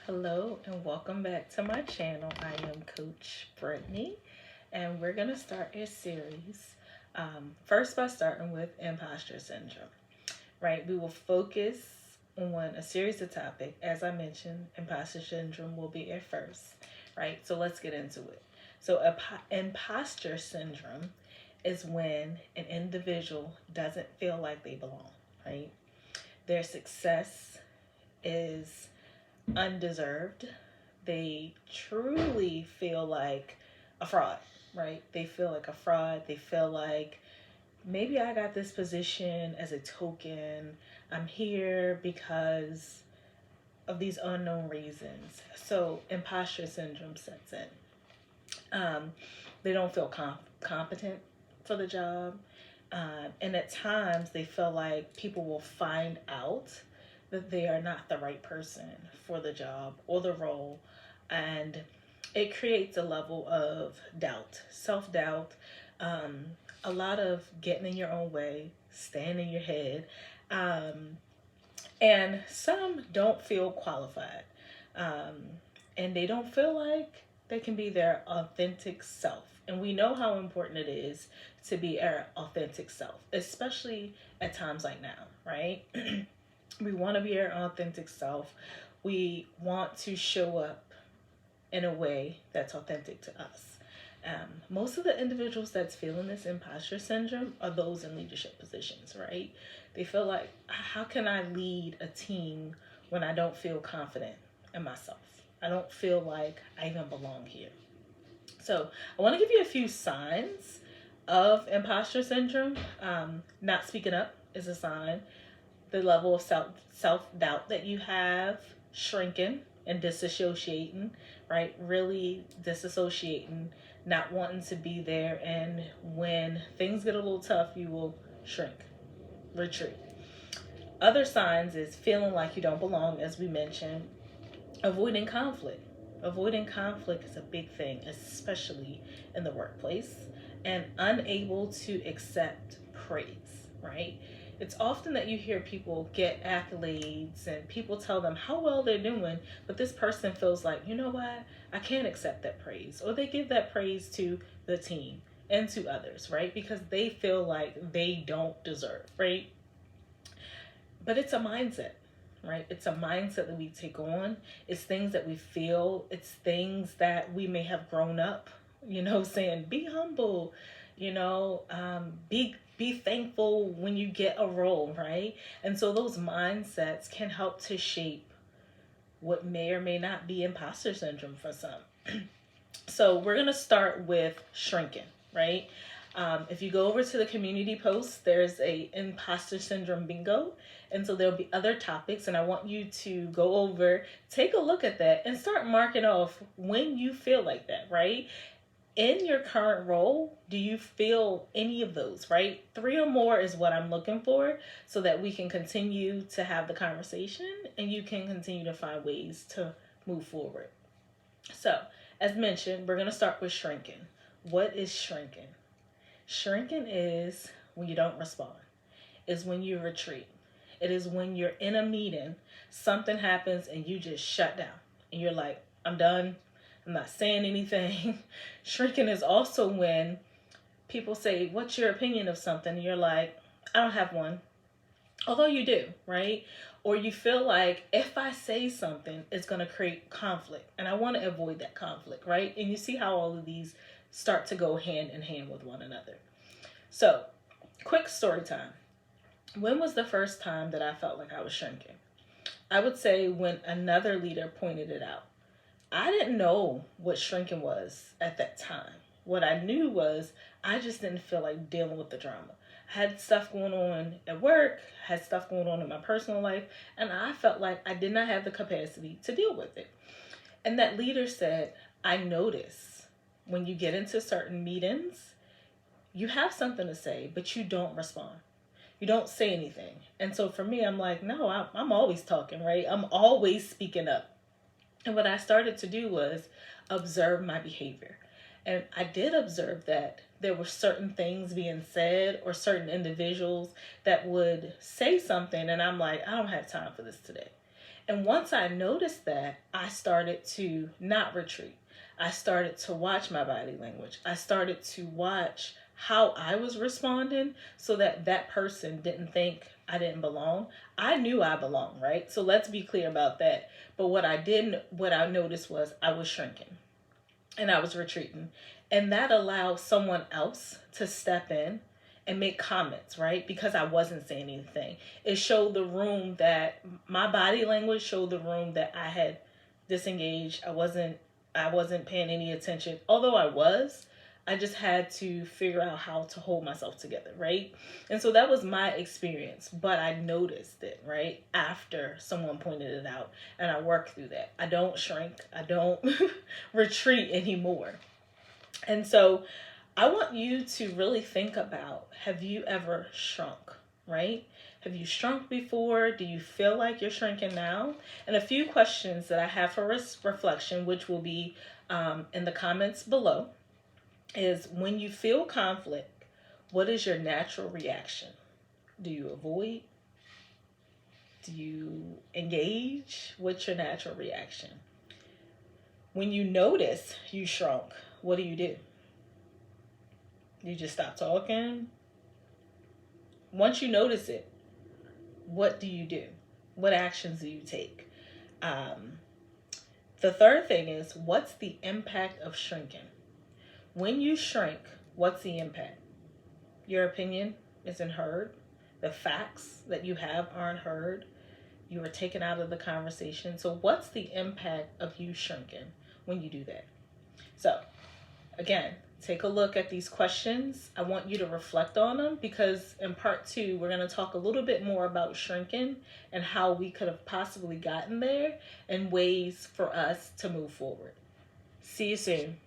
Hello and welcome back to my channel. I am Coach Brittany and we're going to start a series first by starting with imposter syndrome, right? We will focus on a series of topics. As I mentioned, imposter syndrome will be at first, right? So let's get into it. So imposter syndrome is when an individual doesn't feel like they belong, right? Their success is undeserved. They truly feel like a fraud, right? They feel like a fraud. They feel like maybe I got this position as a token. I'm here because of these unknown reasons. So imposter syndrome sets in. They don't feel competent for the job. And at times they feel like people will find out that they are not the right person for the job or the role. And it creates a level of doubt, self doubt, a lot of getting in your own way, staying in your head. And some don't feel qualified. And they don't feel like they can be their authentic self. And we know how important it is to be our authentic self, especially at times like now, right? We want to be our authentic self. We want to show up in a way that's authentic to us. Most of the individuals that's feeling this imposter syndrome are those in leadership positions, right? They feel like, how can I lead a team when I don't feel confident in myself? I don't feel like I even belong here. So I want to give you a few signs of imposter syndrome. Not speaking up is a sign. The level of self-doubt that you have, shrinking and disassociating, right? Really disassociating, not wanting to be there. And when things get a little tough, you will shrink, retreat. Other signs is feeling like you don't belong, as we mentioned. Avoiding conflict. Avoiding conflict is a big thing, especially in the workplace. And unable to accept praise, right? It's often that you hear people get accolades and people tell them how well they're doing, but this person feels like, you know what, I can't accept that praise. Or they give that praise to the team and to others, right? Because they feel like they don't deserve, right? But it's a mindset, right? It's a mindset that we take on. It's things that we feel. It's things that we may have grown up, saying, be humble, be thankful when you get a role, right? And so those mindsets can help to shape what may or may not be imposter syndrome for some. So we're going to start with shrinking, right? If you go over to the community post, there's a imposter syndrome bingo. And so there'll be other topics, and I want you to go over, take a look at that, and start marking off when you feel like that, right? In your current role, do you feel any of those, right? 3 or more is what I'm looking for so that we can continue to have the conversation and you can continue to find ways to move forward. So, as mentioned, we're going to start with shrinking. What is shrinking? Shrinking is when you don't respond. It's when you retreat. It is when you're in a meeting, something happens and you just shut down. And you're like, I'm done. I'm not saying anything. Shrinking is also when people say, what's your opinion of something? And you're like, I don't have one. Although you do, right? Or you feel like if I say something, it's going to create conflict. And I want to avoid that conflict, right? And you see how all of these start to go hand in hand with one another. So, quick story time. When was the first time that I felt like I was shrinking? I would say when another leader pointed it out. I didn't know what shrinking was at that time. What I knew was I just didn't feel like dealing with the drama. I had stuff going on at work, had stuff going on in my personal life, and I felt like I did not have the capacity to deal with it. And that leader said, I notice when you get into certain meetings, you have something to say, but you don't respond. You don't say anything. And so for me, I'm like, no, I'm always talking, right? I'm always speaking up. And what I started to do was observe my behavior. And I did observe that there were certain things being said or certain individuals that would say something. And I'm like, I don't have time for this today. And once I noticed that, I started to not retreat. I started to watch my body language. I started to watch how I was responding so that that person didn't think I didn't belong. I knew I belonged, right? So let's be clear about that. But what I noticed was I was shrinking and I was retreating. And that allowed someone else to step in and make comments, right? Because I wasn't saying anything. It showed the room that my body language showed the room that I had disengaged. I wasn't paying any attention. Although I just had to figure out how to hold myself together, right? And so that was my experience, but I noticed it, right? After someone pointed it out, and I worked through that. I don't shrink. I don't retreat anymore. And so I want you to really think about, have you ever shrunk, right? Have you shrunk before? Do you feel like you're shrinking now? And a few questions that I have for reflection, which will be in the comments below, is when you feel conflict, what is your natural reaction? Do you avoid? Do you engage? What's your natural reaction? When you notice you shrunk, what do? You just stop talking? Once you notice it, what do you do? What actions do you take? The third thing is, what's the impact of shrinking? When you shrink, what's the impact? Your opinion isn't heard. The facts that you have aren't heard. You are taken out of the conversation. So what's the impact of you shrinking when you do that? So again, take a look at these questions. I want you to reflect on them, because in part 2, we're going to talk a little bit more about shrinking and how we could have possibly gotten there and ways for us to move forward. See you soon.